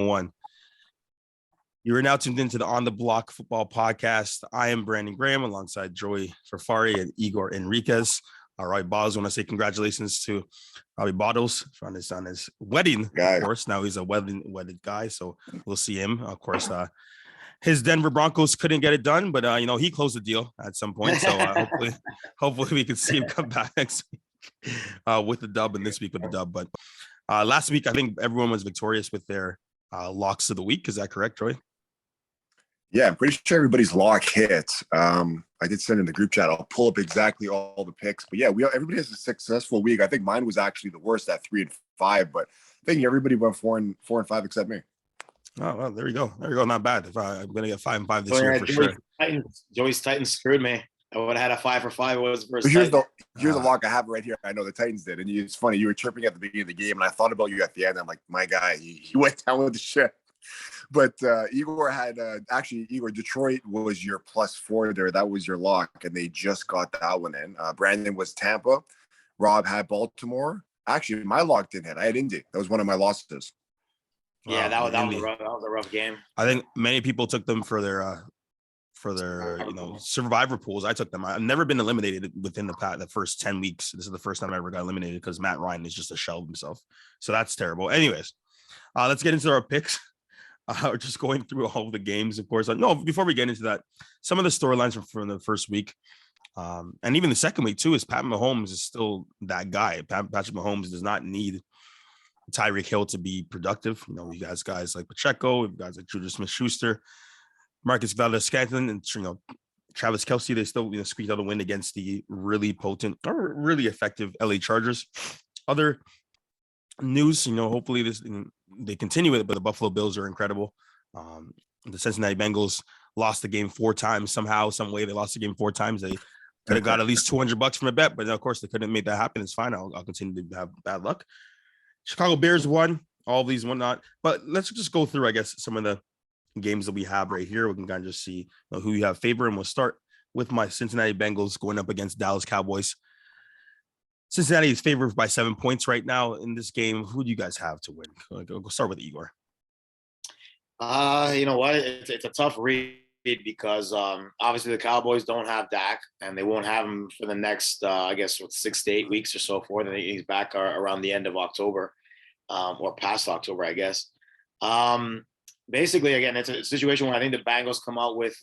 one. You are now tuned into the On the Block Football Podcast. I am Brandon Graham alongside Joey Farfari and Igor Enriquez. All right, Bottles, I want to say congratulations to Robbie Bottles on his wedding, of course. Now he's a wedded guy, so we'll see him. Of course, his Denver Broncos couldn't get it done, but he closed the deal at some point. So hopefully we can see him come back next week with the dub, and this week with the dub. But last week, I think everyone was victorious with their locks of the week. Is that correct, Troy? Yeah, I'm pretty sure everybody's lock hit. I did send in the group chat. I'll pull up exactly all the picks. But yeah, everybody has a successful week. I think mine was actually the worst at 3-5, but I think everybody went 4-5 except me. Oh, well, there you go. Not bad. If I'm going to get 5-5 this year for sure. Joey's Titans screwed me. I would have had a 5 for 5. It was the first. Here's the lock I have right here. I know the Titans did, and it's funny. You were chirping at the beginning of the game, and I thought about you at the end. I'm like, my guy, he went down with the shit. But Igor had Igor, Detroit was your +4 there. That was your lock, and they just got that one in. Brandon was Tampa. Rob had Baltimore. Actually, my lock didn't hit. I had Indy. That was one of my losses. Yeah, that was a rough game. I think many people took them for their survivor pools. I took them. I've never been eliminated within the first 10 weeks. This is the first time I ever got eliminated because Matt Ryan is just a shell of himself. So that's terrible. Anyways, let's get into our picks. We're just going through all of the games, of course. No, before we get into that, some of the storylines from the first week, and even the second week too, is Pat Mahomes is still that guy. Patrick Mahomes does not need Tyreek Hill to be productive. You guys like Pacheco, you guys like Juju Smith-Schuster, Marcus Valdes-Scantling, and Travis Kelce. They still squeaked out a win against the really potent or really effective LA Chargers. Other news, hopefully they continue with it, but the Buffalo Bills are incredible. The Cincinnati Bengals lost the game 4 times somehow, some way. They lost the game 4 times. They could have got at least $200 from a bet, but of course they couldn't make that happen. It's fine. I'll continue to have bad luck. Chicago Bears won. All of these whatnot. But let's just go through, I guess, some of the games that we have right here. We can kind of just see who you have favor, and we'll start with my Cincinnati Bengals going up against Dallas Cowboys. Cincinnati is favored by 7 points right now in this game. Who do you guys have to win? Go start with Igor. You know what? It's a tough read because obviously the Cowboys don't have Dak, and they won't have him for the next, 6 to 8 weeks or so forth. And he's back around the end of October, or past October, I guess. Basically, again, it's a situation where I think the Bengals come out with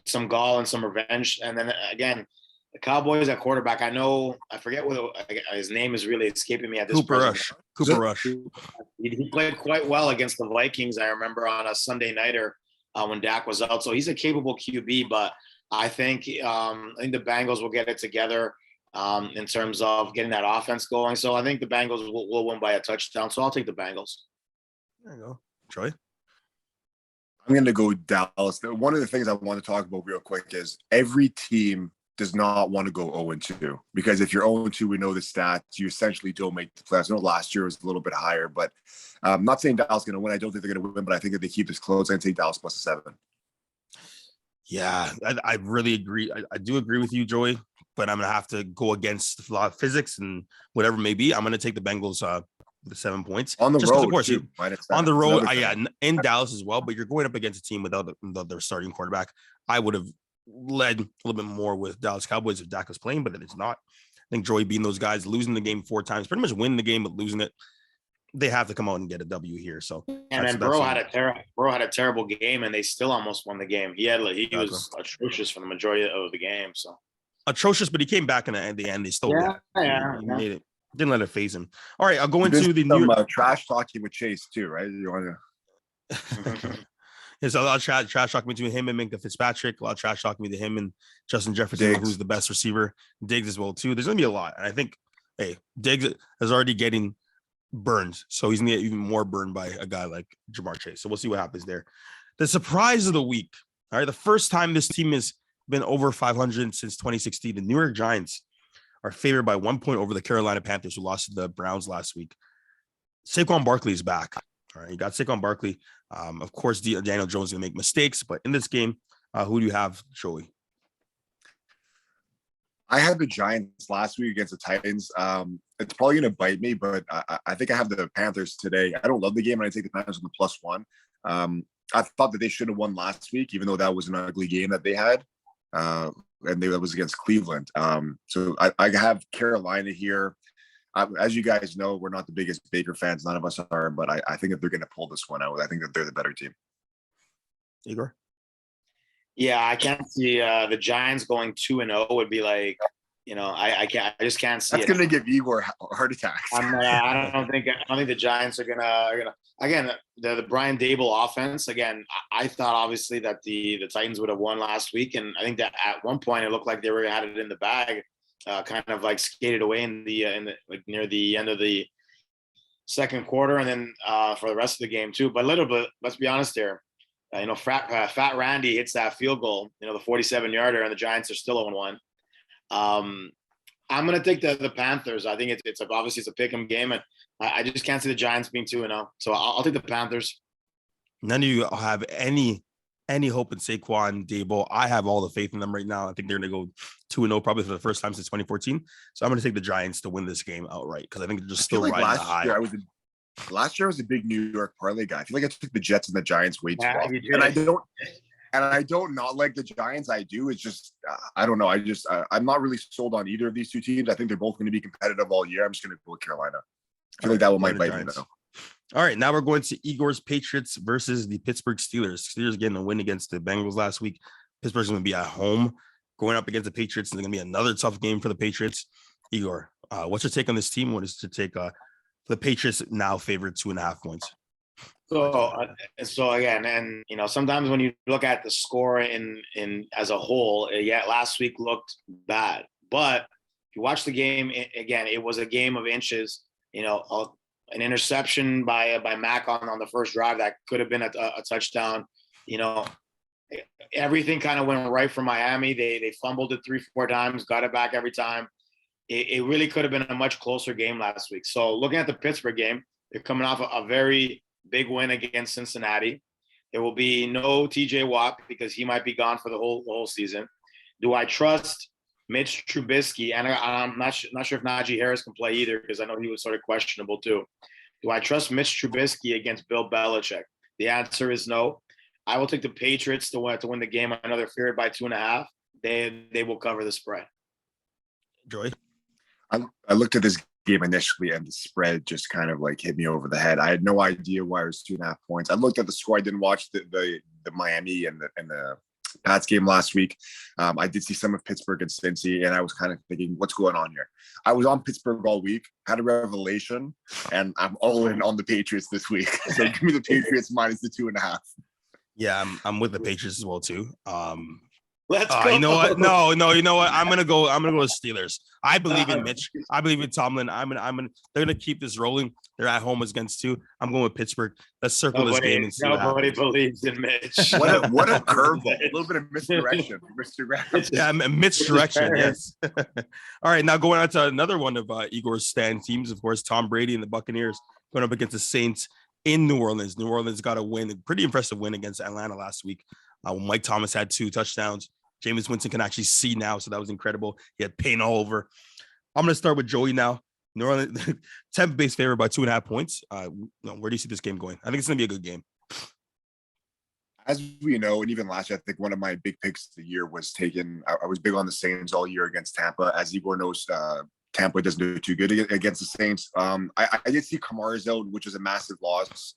some gall and some revenge, and then again, the Cowboys at quarterback. I forget what his name is really escaping me at this point. Cooper Rush. He played quite well against the Vikings. I remember on a Sunday nighter when Dak was out. So he's a capable QB, but I think the Bengals will get it together in terms of getting that offense going. So I think the Bengals will win by a touchdown. So I'll take the Bengals. There you go, Troy. I'm going to go Dallas. One of the things I want to talk about real quick is every team does not want to go 0-2, because if you're 0-2, we know the stats, you essentially don't make the playoffs. I know last year was a little bit higher, but I'm not saying Dallas is going to win. I don't think they're going to win, but I think if they keep this close, I can take Dallas +7. Yeah, I really agree. I do agree with you, Joey, but I'm going to have to go against a lot of physics and whatever it may be. I'm going to take the Bengals the 7 points. On the just road, of course, too, on the road, in Dallas as well, but you're going up against a team without their starting quarterback. I would have led a little bit more with Dallas Cowboys if Dak was playing, but it's not. I think Joey beating those guys, losing the game 4 times, pretty much winning the game, but losing it, they have to come out and get a W here. So, and then Burrow had a terrible game, and they still almost won the game. He was atrocious for the majority of the game. So atrocious, but he came back in the end. They still he made it. Didn't let it phase him. All right, I'll go into the new trash talking with Chase too, right? You want to. There's a lot of trash talking between him and Minkah Fitzpatrick. A lot of trash talking between him and Justin Jefferson, Diggs, who's the best receiver. Diggs as well too. There's gonna be a lot, and I think, Diggs is already getting burned, so he's gonna get even more burned by a guy like Jamar Chase. So we'll see what happens there. The surprise of the week. All right, the first time this team has been over 500 since 2016. The New York Giants are favored by 1 point over the Carolina Panthers, who lost to the Browns last week. Saquon Barkley is back. All right, you got Saquon Barkley. Of course, Daniel Jones is going to make mistakes, but in this game, who do you have, Joey? I had the Giants last week against the Titans. It's probably going to bite me, but I think I have the Panthers today. I don't love the game, and I take the Panthers on the +1. I thought that they should have won last week, even though that was an ugly game that they had. And that was against Cleveland. So I have Carolina here. As you guys know, we're not the biggest Baker fans. None of us are, but I think that they're going to pull this one out. I think that they're the better team. Igor? Yeah, I can't see the Giants going 2-0 would be like, I just can't see That's it. going to give Igor heart attacks. I don't think the Giants are gonna again the Brian Dable offense again. I thought obviously that the Titans would have won last week, and I think that at one point it looked like they were had it in the bag, kind of like skated away in the like near the end of the second quarter, and then for the rest of the game too. But a little bit, let's be honest here. Fat Randy hits that field goal, the 47-yarder, and the Giants are still 0-1. I'm going to take the Panthers. I think it's obviously it's a pick'em game, and I just can't see the Giants being 2-0. So I'll take the Panthers. None of you have any hope in Saquon, Dable. I have all the faith in them right now. I think they're going to go 2-0 probably for the first time since 2014. So I'm going to take the Giants to win this game outright because I think they're just still riding the high. Last year I was a big New York parlay guy. I feel like I took the Jets and the Giants way too often. And I don't not like the Giants. I do. It's just I don't know. I'm not really sold on either of these two teams. I think they're both going to be competitive all year. I'm just going to go with Carolina. I feel like that one might bite me though. All right, now we're going to Igor's Patriots versus the Pittsburgh Steelers. Steelers getting a win against the Bengals last week. Pittsburgh's going to be at home going up against the Patriots. And it's going to be another tough game for the Patriots. Igor, what's your take on this team? What is your take? The Patriots now favored 2.5 points. So again, and sometimes when you look at the score in as a whole, last week looked bad, but if you watch the game again, it was a game of inches. An interception by Mac on the first drive that could have been a touchdown. Everything kind of went right for Miami. They fumbled it 3-4 times, got it back every time. It really could have been a much closer game last week. So looking at the Pittsburgh game, they're coming off a very big win against Cincinnati. There will be no TJ Watt because he might be gone for the whole season. Do I trust Mitch Trubisky? And I'm not sure if Najee Harris can play either because I know he was sort of questionable too. Do I trust Mitch Trubisky against Bill Belichick? The answer is no. I will take the Patriots to win the game. I know they're favored by 2.5. They will cover the spread. Joy? I looked at this game initially and the spread just kind of like hit me over the head. I had no idea why it was 2.5 points. I looked at the score. I didn't watch the Miami and the Pats game last week. I did see some of Pittsburgh and Cincy, and I was kind of thinking, what's going on here? I was on Pittsburgh all week, had a revelation, and I'm all in on the Patriots this week. So give me the Patriots minus the 2.5. Yeah, I'm with the Patriots as well too. Let's go. You know what? No. You know what? I'm gonna go with Steelers. I believe in Mitch. I believe in Tomlin. They're gonna keep this rolling. They're at home against 2. I'm going with Pittsburgh. Let's circle this game and see nobody believes in Mitch. What a curveball! A little bit of misdirection, Yeah, misdirection. Yes. All right, now going on to another one of Igor's stand teams. Of course, Tom Brady and the Buccaneers going up against the Saints in New Orleans. New Orleans got a win, a pretty impressive win against Atlanta last week. Mike Thomas had 2 touchdowns. Jameis Winston can actually see now, so that was incredible. He had pain all over. I'm going to start with Joey now. New Orleans, Tampa Bay's favored by 2.5 points. Where do you see this game going? I think it's going to be a good game. As we know, and even last year, I think one of my big picks of the year was taken. I was big on the Saints all year against Tampa. As Igor knows, Tampa doesn't do too good against the Saints. I did see Kamara's out, which is a massive loss.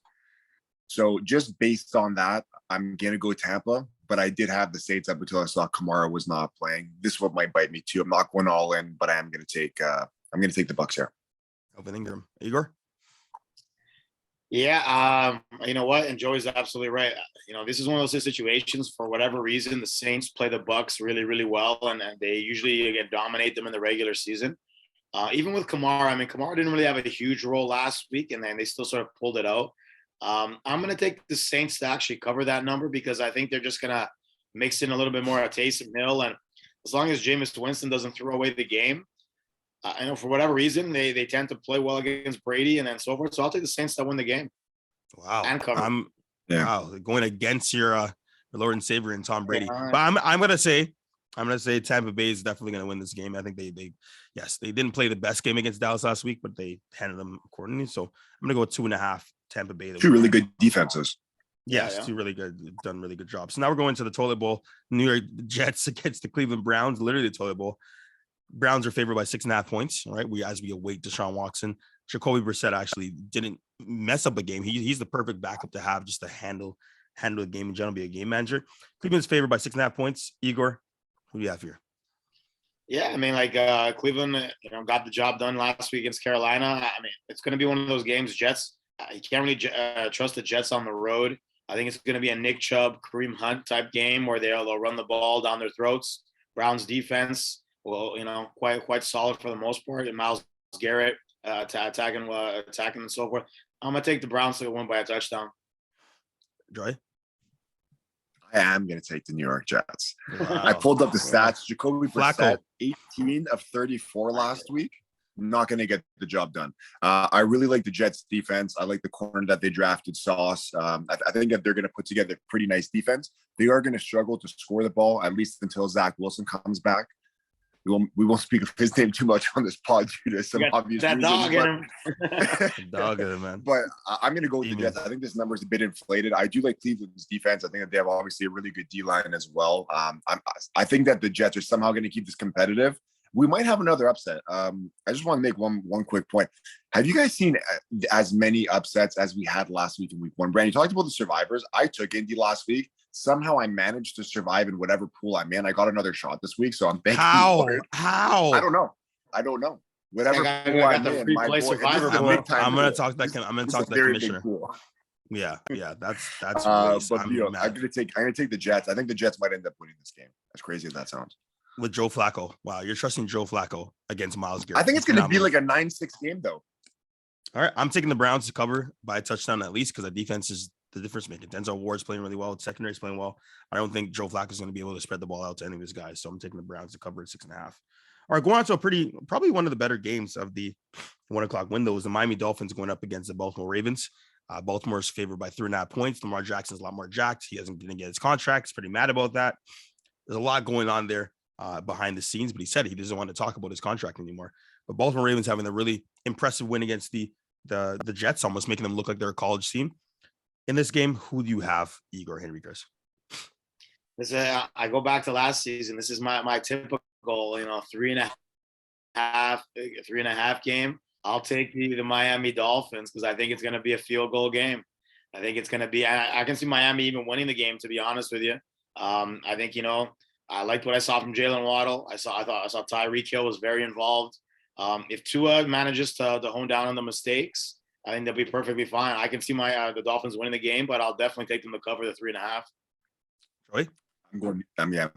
So just based on that, I'm going to go Tampa, but I did have the Saints up until I saw Kamara was not playing. This one might bite me too. I'm not going all in, but I am going to take the Bucs here. Elvin Ingram. Igor? Yeah, you know what? And Joey's absolutely right. This is one of those situations, for whatever reason, the Saints play the Bucs really, really well, and they usually dominate them in the regular season. Even with Kamara, Kamara didn't really have a huge role last week, and then they still sort of pulled it out. I'm going to take the Saints to actually cover that number because I think they're just going to mix in a little bit more of Taysom Hill. And as long as Jameis Winston doesn't throw away the game, I know for whatever reason, they tend to play well against Brady and then so forth. So I'll take the Saints to win the game. Wow. And cover. Wow. Going against your Lord and Savior and Tom Brady. Yeah. But I'm going to say I'm going to say Tampa Bay is definitely going to win this game. I think they didn't play the best game against Dallas last week, but they handled them accordingly. So I'm going to go with 2.5 Tampa Bay. Two really good defenses. Yes, two really good, done really good jobs. So now we're going to the toilet bowl. New York Jets against the Cleveland Browns, literally the toilet bowl. Browns are favored by 6.5 points. All right, as we await Deshaun Watson. Jacoby Brissett actually didn't mess up a game. He's the perfect backup to have just to handle the game in general, be a game manager. Cleveland's favored by 6.5 points. Igor, who do you have here? Yeah, I mean, Cleveland, got the job done last week against Carolina. I mean, it's going to be one of those games. Jets, you can't really trust the Jets on the road. I think it's going to be a Nick Chubb, Kareem Hunt type game where they'll run the ball down their throats. Browns defense, quite solid for the most part. And Myles Garrett attacking and so forth. I'm going to take the Browns to win by a touchdown. Joy? I am going to take the New York Jets. Wow. I pulled up the stats. Jacoby Brissett, Flacco. 18 of 34 last week. Not going to get the job done. I really like the Jets defense. I like the corner that they drafted, Sauce. I think that they're going to put together a pretty nice defense. They are going to struggle to score the ball, at least until Zach Wilson comes back. We won't speak of his name too much on this pod due to some obvious that reasons. Dog in him. Dog in him, man. But I'm going to go with the Jets. I think this number is a bit inflated. I do like Cleveland's defense. I think that they have obviously a really good D-line as well. I think that the Jets are somehow going to keep this competitive. We might have another upset. I just want to make one quick point. Have you guys seen as many upsets as we had last week in week one? Brandon, you talked about the survivors. I took Indy last week. Somehow I managed to survive in whatever pool I'm in. I got another shot this week, so I'm thankful. How? I don't know. Whatever pool I'm in, my boy, I'm gonna talk to the commissioner. Yeah, that's. But I'm gonna take the Jets. I think the Jets might end up winning this game. As crazy as that sounds. With Joe Flacco. Wow, you're trusting Joe Flacco against Myles Garrett. I think it's going to be like a 9-6 game, though. All right, I'm taking the Browns to cover by a touchdown at least because the defense is the difference maker. Denzel Ward's playing really well. Secondary's playing well. I don't think Joe Flacco is going to be able to spread the ball out to any of his guys, so I'm taking the Browns to cover at 6.5. All right, going on to probably one of the better games of the 1 o'clock window is the Miami Dolphins going up against the Baltimore Ravens. Baltimore's favored by 3.5 points. Lamar Jackson's a lot more jacked. He hasn't been get his contract. He's pretty mad about that. There's a lot going on there. Behind the scenes, but he said he doesn't want to talk about his contract anymore. But Baltimore Ravens having a really impressive win against the Jets, almost making them look like they're a college team. In this game, who do you have, Igor Henriquez? I go back to last season. This is my typical, 3.5 game. I'll take the Miami Dolphins because I think it's going to be a field goal game. I think it's going to be. I can see Miami even winning the game. To be honest with you, I think I liked what I saw from Jalen Waddle. I saw Tyreek Hill was very involved. If Tua manages to hone down on the mistakes, I think they'll be perfectly fine. I can see the Dolphins winning the game, but I'll definitely take them to cover the 3.5. Troy? I'm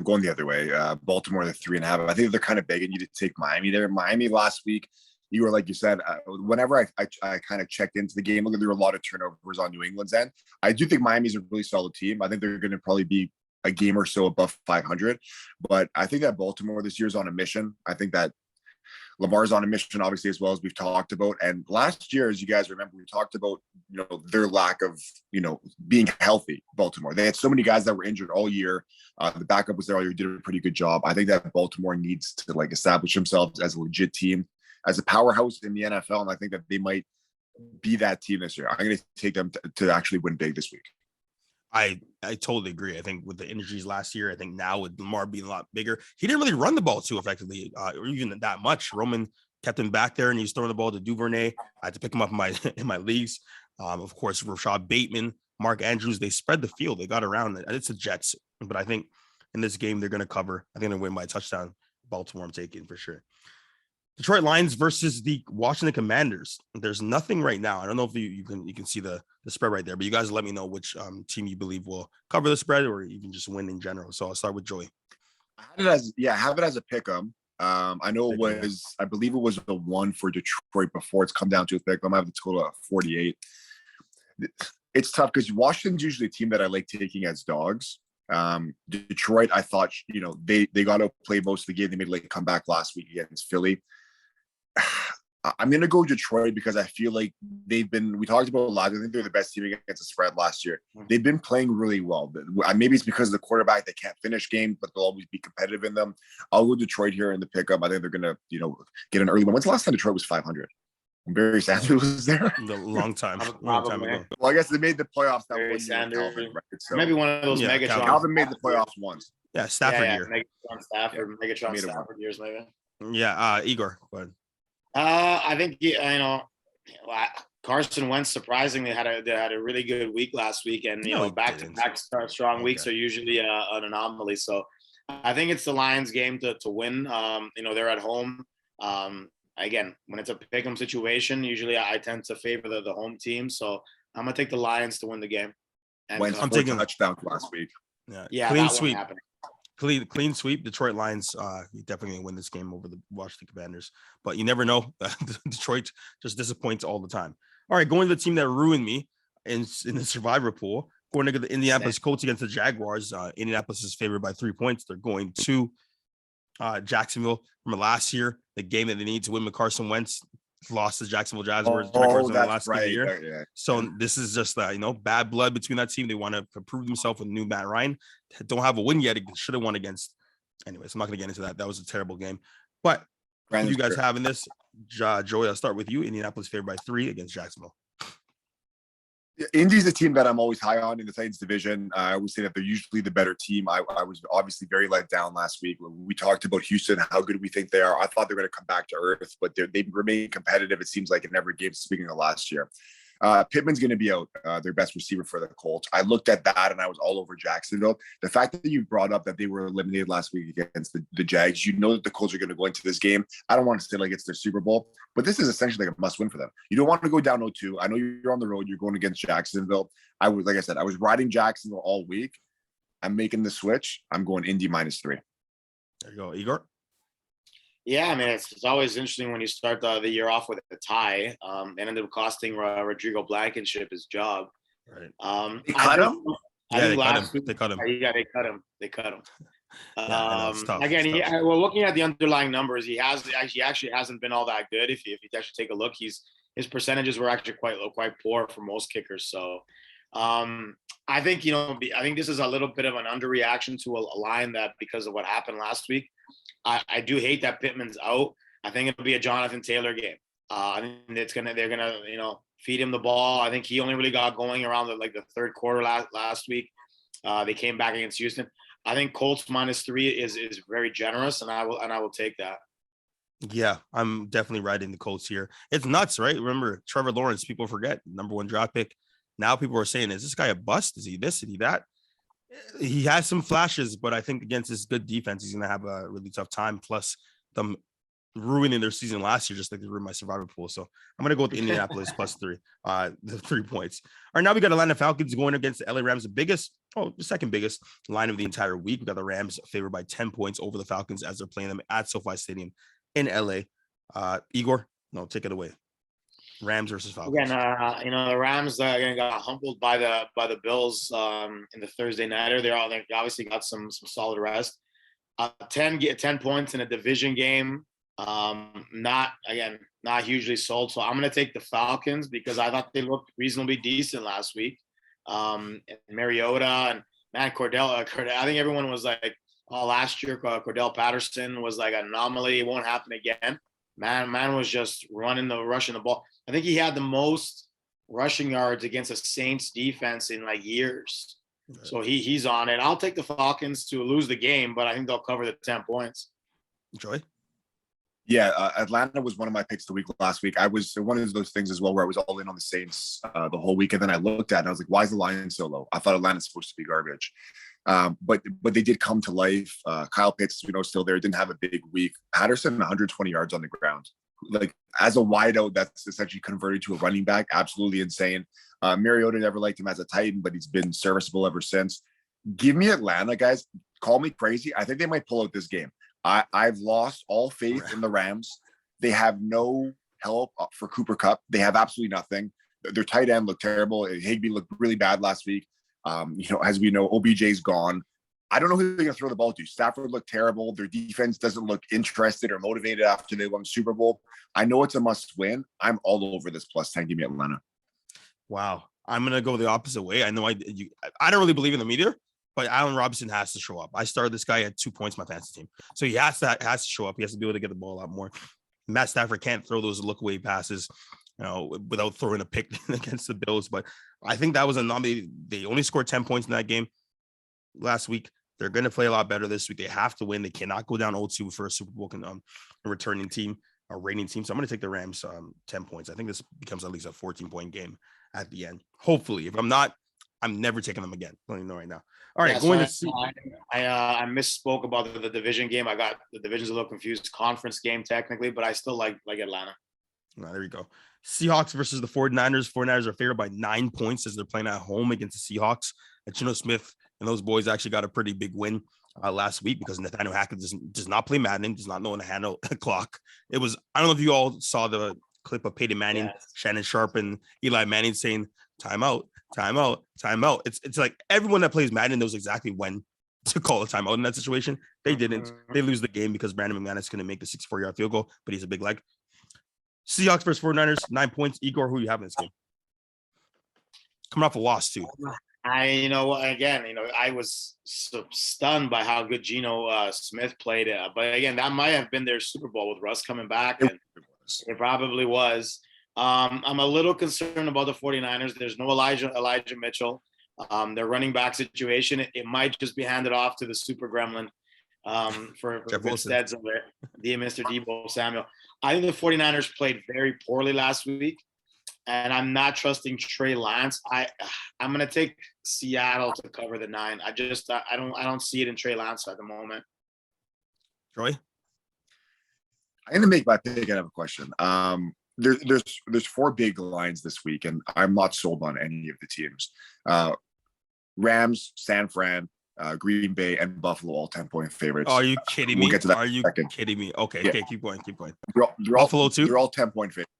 going the other way. Baltimore, the 3.5. I think they're kind of begging you to take Miami there. Miami last week, you were like you said, whenever I kind of checked into the game, look, there were a lot of turnovers on New England's end. I do think Miami's a really solid team. I think they're going to probably be a game or so above 500, but I think that Baltimore this year is on a mission. I think that Lamar's on a mission, obviously, as well as we've talked about. And last year, as you guys remember, we talked about, their lack of, being healthy. Baltimore, they had so many guys that were injured all year. The backup was there all year, did a pretty good job. I think that Baltimore needs to establish themselves as a legit team, as a powerhouse in the NFL. And I think that they might be that team this year. I'm going to take them to actually win big this week. I totally agree. I think with the injuries last year, I think now with Lamar being a lot bigger, he didn't really run the ball too effectively, or even that much. Roman kept him back there, and he was throwing the ball to Duvernay. I had to pick him up in my leagues. Of course, Rashad Bateman, Mark Andrews, they spread the field. They got around it. It's the Jets, but I think in this game they're going to cover. I think they're going to win by a touchdown. Baltimore, I'm taking for sure. Detroit Lions versus the Washington Commanders. There's nothing right now. I don't know if you can see the spread right there, but you guys let me know which team you believe will cover the spread or even just win in general. So I'll start with Joey. I have it as a pick 'em. I know I believe it was the one for Detroit before it's come down to a pick 'em. I have the total at 48. It's tough because Washington's usually a team that I like taking as dogs. Detroit, I thought, they got to play most of the game. They made a late comeback last week against Philly. I'm going to go Detroit because I feel like we talked about a lot. I think they're the best team against the spread last year. They've been playing really well. Maybe it's because of the quarterback. They can't finish games, but they'll always be competitive in them. I'll go Detroit here in the pickup. I think they're going to, get an early one. When's the last time Detroit was 500? Barry Sanders was there. A long time ago. Well, I guess they made the playoffs that Barry one year with Calvin, right? So maybe one of those Megatron. Calvin made the playoffs once. Yeah, Stafford year. Megatron Stafford years, maybe. Yeah, Igor, go ahead. I think Carson Wentz surprisingly had a really good week last week, and back-to-back strong weeks are usually an anomaly. So I think it's the Lions game to win. They're at home. Again, when it's a pick'em situation, usually I tend to favor the home team. So I'm gonna take the Lions to win the game. And Wentz I'm taking touchdown last week. Yeah, clean sweep. Clean sweep. Detroit Lions definitely gonna win this game over the Washington Commanders, but you never know. Detroit just disappoints all the time. All right, going to the team that ruined me in the survivor pool, going to the Indianapolis Colts against the Jaguars. Indianapolis is favored by 3 points. They're going to Jacksonville from last year, the game that they need to win with Carson Wentz. Lost to Jacksonville Jaguars in the last year. Yeah. So this is just bad blood between that team. They want to prove themselves with new Matt Ryan. Don't have a win yet. Should have won against. Anyways, I'm not going to get into that. That was a terrible game. But you guys having this, Joey, I'll start with you. Indianapolis favored by 3 against Jacksonville. Indy's a team that I'm always high on in the Titans division. I always say that they're usually the better team. I was obviously very let down last week. We talked about Houston, how good we think they are. I thought they were going to come back to earth, but they remain competitive, it seems like, in every game, speaking of last year. Pittman's going to be out, their best receiver for the Colts. I looked at that and I was all over Jacksonville. The fact that you brought up that they were eliminated last week against the Jags, that the Colts are going to go into this game. I don't want to say like it's their Super Bowl, but this is essentially like a must win for them. You don't want to go down 0-2. I know you're on the road. You're going against Jacksonville. Like I said, I was riding Jacksonville all week. I'm making the switch. I'm going Indy -3. There you go, Igor. Yeah, I mean, it's always interesting when you start the year off with a tie. And ended up costing Rodrigo Blankenship his job. Right. They cut him. They cut him. Yeah, they cut him. Tough. Again, looking at the underlying numbers, he actually hasn't been all that good. If you actually take a look, his percentages were actually quite poor for most kickers. So I think this is a little bit of an underreaction to a line that, because of what happened last week. I do hate that Pittman's out. I think it'll be a Jonathan Taylor game. I think they're gonna feed him the ball. I think he only really got going around the third quarter last week. They came back against Houston. I think Colts -3 is very generous, and I will take that. Yeah, I'm definitely riding the Colts here. It's nuts, right? Remember Trevor Lawrence? People forget, #1 draft pick. Now people are saying, is this guy a bust? Is he this? Is he that? He has some flashes, but I think against this good defense, he's going to have a really tough time. Plus, them ruining their season last year, just like they ruined my survivor pool. So I'm going to go with the Indianapolis +3, the 3 points. All right, now we got Atlanta Falcons going against the LA Rams, the second biggest line of the entire week. We got the Rams favored by 10 points over the Falcons as they're playing them at SoFi Stadium in LA. Igor, take it away. Rams versus Falcons. Again, the Rams got humbled by the Bills in the Thursday nighter. They obviously got some solid rest. 10 points in a division game. Not hugely sold. So I'm going to take the Falcons because I thought they looked reasonably decent last week. And Mariota and Cordell. I think everyone was like, last year Cordell Patterson was like an anomaly. It won't happen again. Man was just rushing the ball. I think he had the most rushing yards against a Saints defense in years. Right. So he's on it. I'll take the Falcons to lose the game, but I think they'll cover the 10 points. Joy? Yeah, Atlanta was one of my picks the week last week. I was one of those things as well where I was all in on the Saints the whole week, and then I looked at it and I was like, why is the line so low? I thought Atlanta's supposed to be garbage. But they did come to life. Kyle Pitts, still there, didn't have a big week. Patterson, 120 yards on the ground. Like, as a wideout, that's essentially converted to a running back. Absolutely insane. Mariota never liked him as a Titan, but he's been serviceable ever since. Give me Atlanta, guys. Call me crazy. I think they might pull out this game. I've lost all faith in the Rams. They have no help for Cooper Kupp. They have absolutely nothing. Their tight end looked terrible. Higbee looked really bad last week. As we know, OBJ's gone. I don't know who they're going to throw the ball to. Stafford looked terrible. Their defense doesn't look interested or motivated after they won the Super Bowl. I know it's a must win. I'm all over this plus 10. Give me Atlanta. Wow. I'm going to go the opposite way. I know I don't really believe in them either, but Allen Robinson has to show up. I started this guy at 2 points, my fantasy team. So he has to show up. He has to be able to get the ball a lot more. Matt Stafford can't throw those look away passes, without throwing a pick against the Bills. But I think that was a anomaly. They only scored 10 points in that game last week. They're going to play a lot better this week. They have to win. They cannot go down 0-2 for a Super Bowl returning team, a reigning team. So I'm going to take the Rams 10 points. I think this becomes at least a 14-point game at the end. Hopefully. If I'm not, I'm never taking them again. Let me know right now. All right, I misspoke about the division game. I got the divisions a little confused. Conference game technically, but I still like Atlanta. There you go. Seahawks versus the 49ers. 49ers are favored by 9 points as they're playing at home against the Seahawks. And Geno Smith and those boys actually got a pretty big win last week because Nathaniel Hackett does not play Madden, does not know how to handle a clock. It was, I don't know if you all saw the clip of Peyton Manning, Shannon Sharp, and Eli Manning saying, timeout, timeout, timeout. It's like everyone that plays Madden knows exactly when to call a timeout in that situation. They didn't. They lose the game because Brandon McManus going to make the 64-yard field goal, but he's a big leg. Seahawks versus 49ers, 9 points. Igor, who you have in this game? Coming off a loss, too. I was so stunned by how good Geno Smith played. But again, that might have been their Super Bowl with Russ coming back. And it probably was. I'm a little concerned about the 49ers. There's no Elijah Mitchell. Their running back situation, it might just be handed off to the super gremlin for Steads of it, Mr. Debo Samuel. I think the 49ers played very poorly last week, and I'm not trusting Trey Lance. I'm going to take Seattle to cover the 9. I don't see it in Trey Lance at the moment. Troy? I'm going to make my pick. I have a question. There's 4 big lines this week, and I'm not sold on any of the teams. Rams, San Fran, Green Bay, and Buffalo, all 10-point favorites. Are you kidding me? We'll get to that. Are you kidding me? Okay, okay, keep going. Buffalo too. They're all 10-point favorites.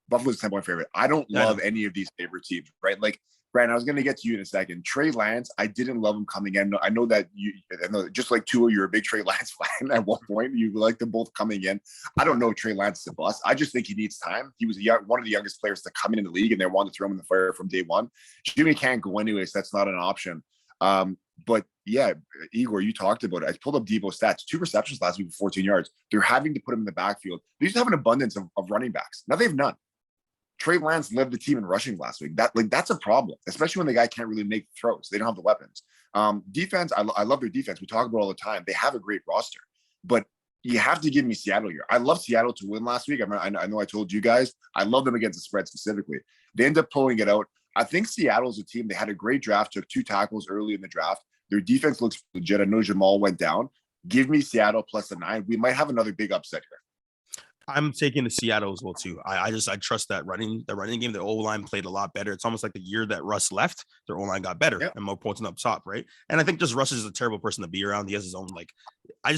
Buffalo's 10-point favorite. I don't love any of these favorite teams, right? Like, Brandon, I was going to get to you in a second. Trey Lance, I didn't love him coming in. I know just like Tua, you're a big Trey Lance fan at one point. You like them both coming in. I don't know if Trey Lance is a bust. I just think he needs time. He was one of the youngest players to come in the league, and they wanted to throw him in the fire from day one. Jimmy can't go anyways. That's not an option. But yeah, Igor, you talked about it. I pulled up Debo's stats. 2 receptions last week for 14 yards. They're having to put him in the backfield. They used to have an abundance of running backs. Now they have none. Trey Lance led the team in rushing last week. That's a problem, especially when the guy can't really make throws. They don't have the weapons. Defense, I love their defense. We talk about it all the time. They have a great roster, but you have to give me Seattle here. I love Seattle to win last week. I know I told you guys, I love them against the spread specifically. They end up pulling it out. I think Seattle's a team. They had a great draft, took 2 tackles early in the draft. Their defense looks legit. I know Jamal went down. Give me Seattle plus the 9. We might have another big upset here. I'm taking the Seattle as well too. I trust that running game. The O-line played a lot better. It's almost like the year that Russ left, their O-line got better and more points up top, right? And I think just Russ is a terrible person to be around. He has his own I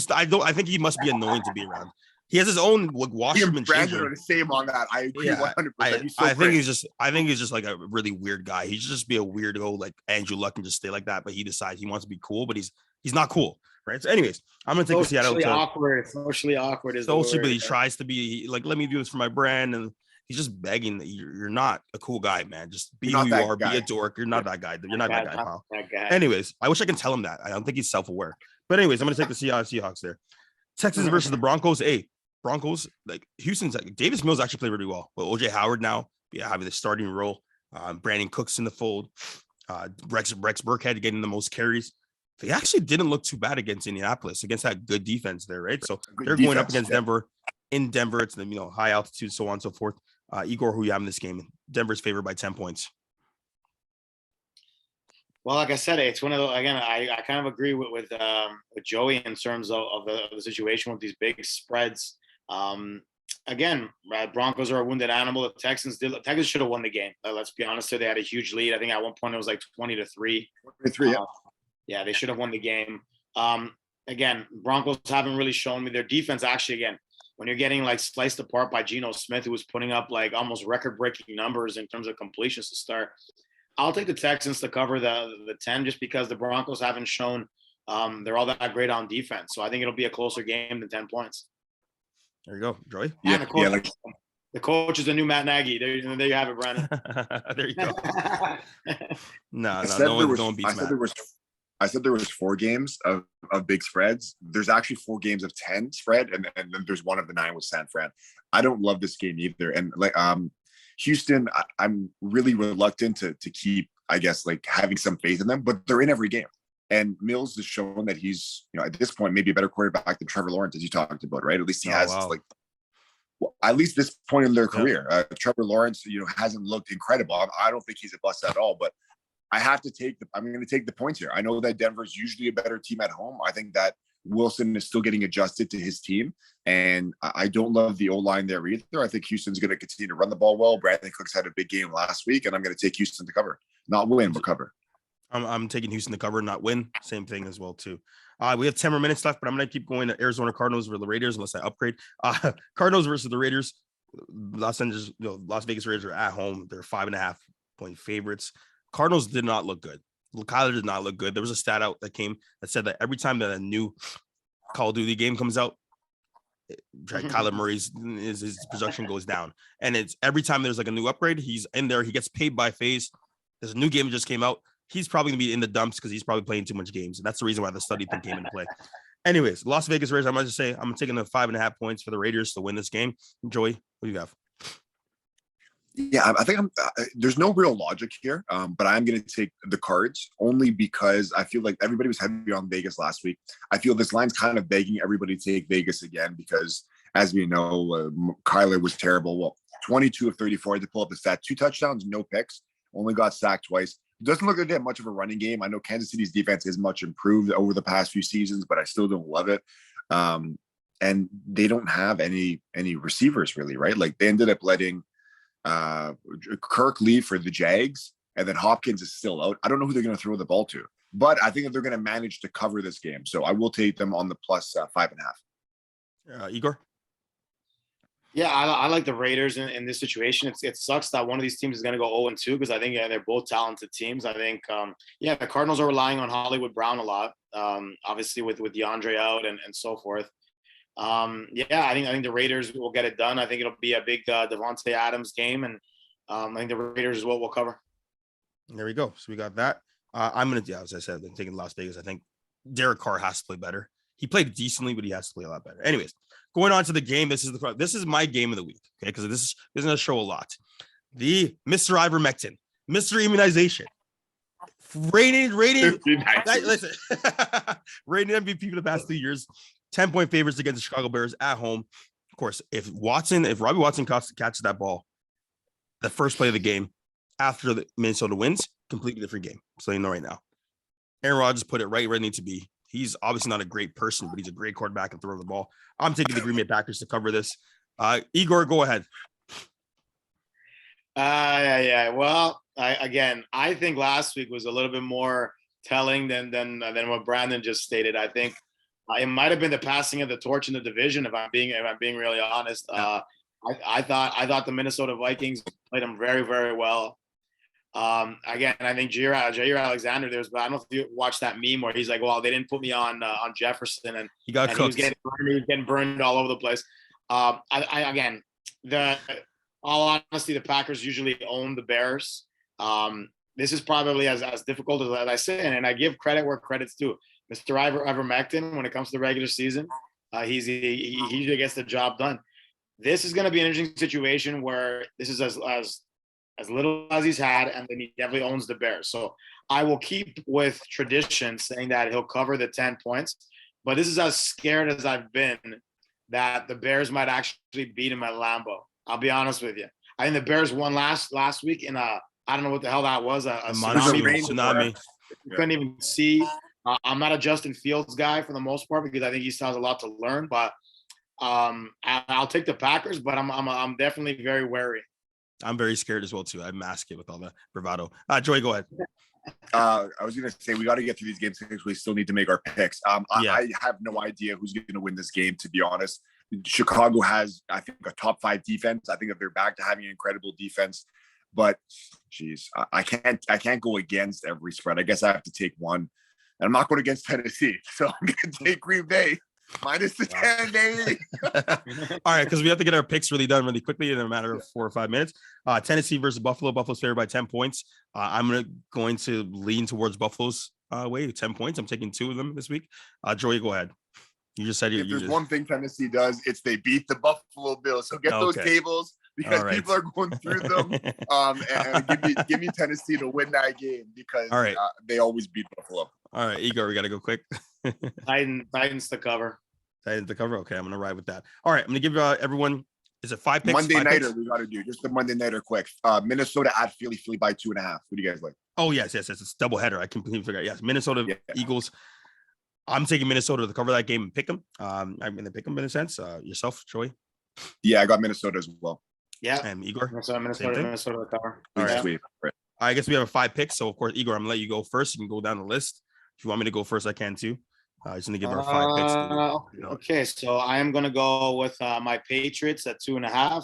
think he must be annoying to be around. He has his own Washington. Brandon are the same on that. I agree 100%. I think he's just like a really weird guy. He should just be a weirdo like Andrew Luck and just stay like that. But he decides he wants to be cool, but he's not cool. Right. So, anyways, I'm gonna take the Seattle. Socially awkward is socially, but he tries to be like, let me do this for my brand, and he's just begging that you're not a cool guy, man. Just be who you are. Be a dork. You're not that guy. You're not that guy, pal. Anyways, I wish I could tell him that. I don't think he's self-aware. But anyways, I'm gonna take the Seahawks there. Texans versus the Broncos. Broncos, like Houston's Davis Mills actually played really well. But OJ Howard now having the starting role. Brandon Cooks in the fold. Rex Burkhead getting the most carries. They actually didn't look too bad against Indianapolis, against that good defense there, right? So they're going up against Denver. In Denver, it's the high altitude, so on and so forth. Igor, who you have in this game? Denver's favored by 10 points. Well, like I said, it's one of the, again, I kind of agree with Joey in terms of the situation with these big spreads. Again, Broncos are a wounded animal. The Texans should have won the game. Let's be honest here. They had a huge lead. I think at one point it was like 20-3. 23, yeah, they should have won the game. Again, Broncos haven't really shown me their defense. Actually, again, when you're getting like sliced apart by Geno Smith, who was putting up like almost record-breaking numbers in terms of completions to start, I'll take the Texans to cover the 10 just because the Broncos haven't shown they're all that great on defense. So I think it'll be a closer game than 10 points. There you go, Joey. And the coach is the new Matt Nagy. There you have it, Brandon. There you go. No one beats Matt. I said there was 4 games of big spreads. There's actually 4 games of 10 spread, and then there's one of the 9 with San Fran. I don't love this game either. And Houston, I'm really reluctant to keep, I guess, like having some faith in them, but they're in every game. And Mills has shown that he's, at this point, maybe a better quarterback than Trevor Lawrence, as you talked about, right? At least he has at least this point in their career. Trevor Lawrence, hasn't looked incredible. I don't think he's a bust at all, but I'm going to take the points here. I know that Denver's usually a better team at home. I think that Wilson is still getting adjusted to his team, and I don't love the O-line there either. I think Houston's going to continue to run the ball well. Brandon Cooks had a big game last week, and I'm going to take Houston to cover. Not win, but cover. I'm taking Houston to cover, not win. Same thing as well, too. We have 10 more minutes left, but I'm going to keep going to Arizona Cardinals versus the Raiders unless I upgrade. Cardinals versus the Raiders. Las Vegas Raiders are at home. They're 5.5-point favorites. Cardinals did not look good. Kyler did not look good. There was a stat out that came that said that every time that a new Call of Duty game comes out, Kyler Murray's his production goes down. And it's every time there's like a new upgrade, he's in there. He gets paid by phase. There's a new game that just came out. He's probably going to be in the dumps because he's probably playing too much games. And that's the reason why the study thing came into play. Anyways, Las Vegas Raiders, I'm going to say I'm taking the 5.5 points for the Raiders to win this game. Joey, what do you have? Yeah, I think there's no real logic here, but I'm going to take the Cards only because I feel like everybody was heavy on Vegas last week. I feel this line's kind of begging everybody to take Vegas again because, as we know, Kyler was terrible. Well, 22 of 34 to pull up the stat, 2 touchdowns, no picks, only got sacked twice. It doesn't look like they have much of a running game. I know Kansas City's defense is much improved over the past few seasons, but I still don't love it. And they don't have any receivers really, right? Like they ended up letting Kirk leave for the Jags, and then Hopkins is still out. I don't know who they're going to throw the ball to, but I think that they're going to manage to cover this game. So I will take them on the plus 5.5. Igor? Yeah, I like the Raiders in this situation. It sucks that one of these teams is going to go 0-2 because I think they're both talented teams. I think, the Cardinals are relying on Hollywood Brown a lot, obviously with DeAndre out and so forth. I think the Raiders will get it done. I think it'll be a big Devontae Adams game, and I think the Raiders is what we'll cover. There we go. So we got that. I'm going to, as I said, I'm taking Las Vegas. I think Derek Carr has to play better. He played decently, but he has to play a lot better. Anyways, going on to the game. This is my game of the week. Okay, because this is going to show a lot. The Mr. Ivermectin, Mr. Immunization, rated listen, rated MVP for the past 2 years. 10-point favorites against the Chicago Bears at home. Of course, if Robbie Watson catches that ball, the first play of the game after the Minnesota wins, completely different game. So you know right now, Aaron Rodgers put it right where it needs to be. He's obviously not a great person, but he's a great quarterback and throwing the ball. I'm taking the Green Bay Packers to cover this. Igor, go ahead. Well, I think last week was a little bit more telling than what Brandon just stated. I think it might have been the passing of the torch in the division. If I'm being really honest, I thought the Minnesota Vikings played them very, very well. I think Jair Alexander. I don't know if you watched that meme where he's like, "Well, they didn't put me on Jefferson," and he was getting burned all over the place. All honesty, the Packers usually own the Bears. This is probably as difficult as I say, and I give credit where credit's due. Mr. Ivermectin, when it comes to the regular season, he usually gets the job done. This is going to be an interesting situation where this is as little as he's had, and then he definitely owns the Bears. So I will keep with tradition saying that he'll cover the 10 points, but this is as scared as I've been that the Bears might actually beat him at Lambeau. I'll be honest with you. I think the Bears won last week in I don't know what the hell that was. A tsunami. You couldn't even see. I'm not a Justin Fields guy for the most part because I think he still has a lot to learn, but I'll take the Packers, but I'm definitely very wary. I'm very scared as well too. I mask it with all the bravado. Joey, go ahead. I was going to say we got to get through these games because we still need to make our picks. I have no idea who's going to win this game, to be honest. Chicago has, I think, a top 5 defense. I think that they're back to having an incredible defense, but geez, I can't go against every spread. I guess I have to take one. And I'm not going against Tennessee. So I'm going to take Green Bay minus the 10, baby. All right, because we have to get our picks really done really quickly in a matter of 4 or 5 minutes. Tennessee versus Buffalo. Buffalo's favored by 10 points. I'm going to lean towards Buffalo's way, 10 points. I'm taking 2 of them this week. Joey, go ahead. You just said if there's one thing Tennessee does, it's they beat the Buffalo Bills. So get those tables because people are going through them. And give me Tennessee to win that game because they always beat Buffalo. All right, Igor, we got to go quick. Titans to cover. Titans to cover. Okay, I'm gonna ride with that. All right, I'm gonna give everyone. Is it 5 picks? Monday 5 nighter, picks? we got to do just the Monday nighter quick. Minnesota at Philly by 2.5. What do you guys like? Oh yes, it's double header. I completely forgot. Yes, Minnesota Eagles. I'm taking Minnesota to cover that game and pick them. I'm gonna pick them in a sense. Yourself, Joey? Yeah, I got Minnesota as well. Yeah, and Igor. Minnesota to cover. All right. Sweet. I guess we have 5 picks. So of course, Igor, I'm gonna let you go first. You can go down the list. If you want me to go first, I can too. Just gonna give our 5 picks. Okay, so I am gonna go with my Patriots at 2.5.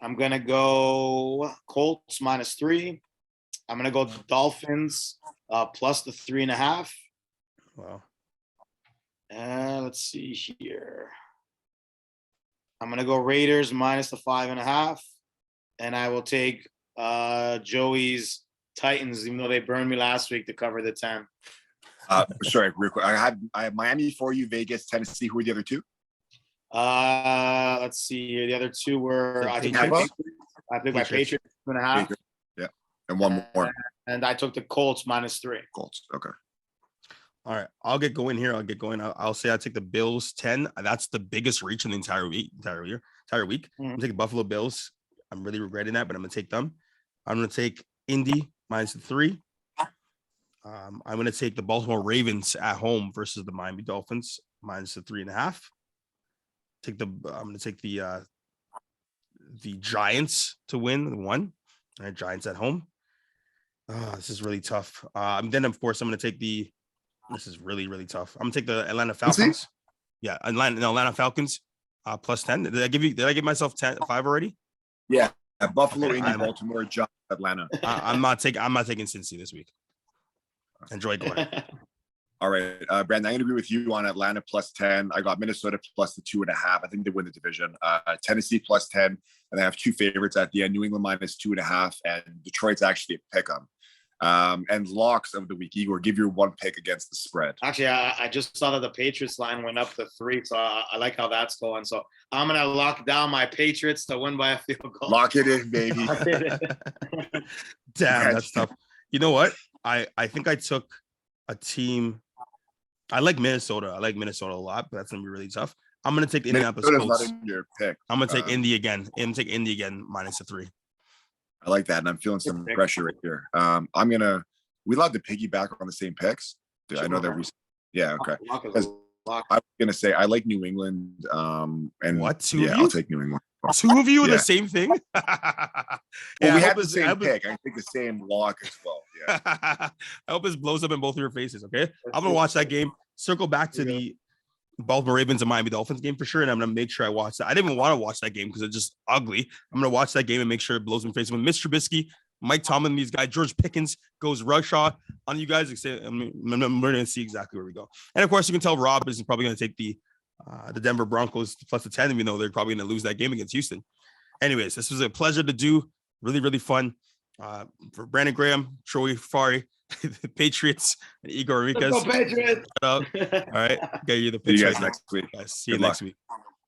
I'm gonna go Colts -3. I'm gonna go Dolphins plus the 3.5. Wow. Let's see here. I'm gonna go Raiders minus the 5.5, and I will take Joey's Titans, even though they burned me last week, to cover the 10. Sorry, real quick. I have Miami for you, Vegas, Tennessee. Who are the other 2? Let's see here. The other 2 were I think my Patriots 2.5. Yeah, and one more. And I took the Colts -3. Colts. Okay. All right, I'll get going here. I'll say I take the Bills 10. That's the biggest reach in the entire week. I'm taking Buffalo Bills. I'm really regretting that, but I'm gonna take them. I'm gonna take Indy -3. I'm gonna take the Baltimore Ravens at home versus the Miami Dolphins -3.5. I'm gonna take the Giants to win the 1. All right, Giants at home. This is really tough. Then of course I'm gonna take this is really, really tough. I'm gonna take the Atlanta Falcons. Yeah, Atlanta Falcons +10. Did I give myself 5 already? Yeah. Buffalo, Indy, Baltimore, Giants, Atlanta. I'm not taking Cincy this week. Enjoy going. All right, Brandon, I'm gonna agree with you on Atlanta +10. I got Minnesota plus the 2.5. I think they win the division. Tennessee +10, and I have 2 favorites at the end. New England -2.5, and Detroit's actually a pick 'em. And locks of the week. Igor, give your 1 pick against the spread. Actually, I just saw that the Patriots line went up to 3, so I like how that's going. So I'm gonna lock down my Patriots to win by a field goal. Lock it in, baby. Damn, that's tough. You know what? I think I took a team. I like Minnesota. I like Minnesota a lot, but that's gonna be really tough. I'm gonna take the Indianapolis Colts. Not in your pick. I'm gonna take Indy again. And take Indy again -3. I like that, and I'm feeling some pressure right here. We allowed to piggyback on the same picks. I know that we. Yeah, okay. I was gonna say I like New England. And what? 2 of you? I'll take New England. 2 of you the same thing? Well, we had the same pick. I think the same lock as well. Yeah. I hope this blows up in both of your faces. Okay, I'm gonna watch that game. Circle back to the Baltimore Ravens and Miami Dolphins game for sure, and I'm gonna make sure I watch that. I didn't even want to watch that game because it's just ugly. I'm gonna watch that game and make sure it blows my face. When Mr. Trubisky, Mike Tomlin, these guys, George Pickens goes rugshaw on you guys, I'm gonna see exactly where we go. And of course, you can tell Rob is probably gonna take the Denver Broncos plus the 10, even though they're probably gonna lose that game against Houston. Anyways, this was a pleasure to do. Really, really fun. For Brandon Graham, Troy Fari, the Patriots, and Igor Enriquez. Let's go, Patriots. All right, get you the picture. See you guys next week. Guys, see you next week.